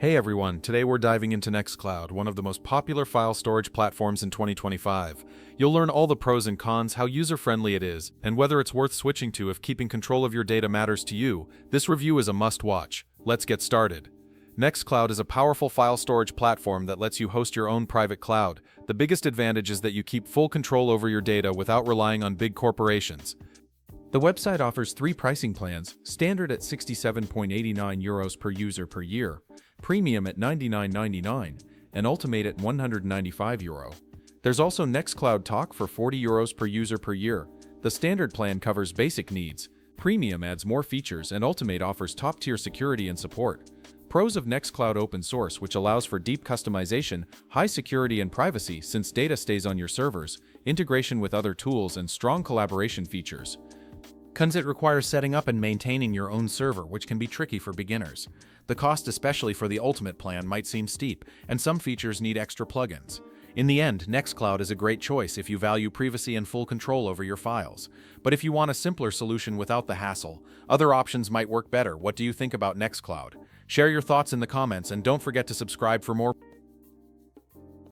Hey everyone, today we're diving into Nextcloud, one of the most popular file storage platforms in 2025. You'll learn all the pros and cons, how user-friendly it is, and whether it's worth switching to if keeping control of your data matters to you. This review is a must-watch. Let's get started. Nextcloud is a powerful file storage platform that lets you host your own private cloud. The biggest advantage is that you keep full control over your data without relying on big corporations. The website offers three pricing plans: standard at €67.89 per user per year, premium at €99.99, and ultimate at €195. There's also Nextcloud Talk for €40 per user per year. The standard plan covers basic needs, premium adds more features, and ultimate offers top-tier security and support. Pros of Nextcloud open source, which allows for deep customization, high security and privacy since data stays on your servers, integration with other tools, and strong collaboration features. Cons: it requires setting up and maintaining your own server, which can be tricky for beginners. The cost, especially for the Ultimate plan, might seem steep, and some features need extra plugins. In the end, Nextcloud is a great choice if you value privacy and full control over your files. But if you want a simpler solution without the hassle, other options might work better. What do you think about Nextcloud? Share your thoughts in the comments and don't forget to subscribe for more.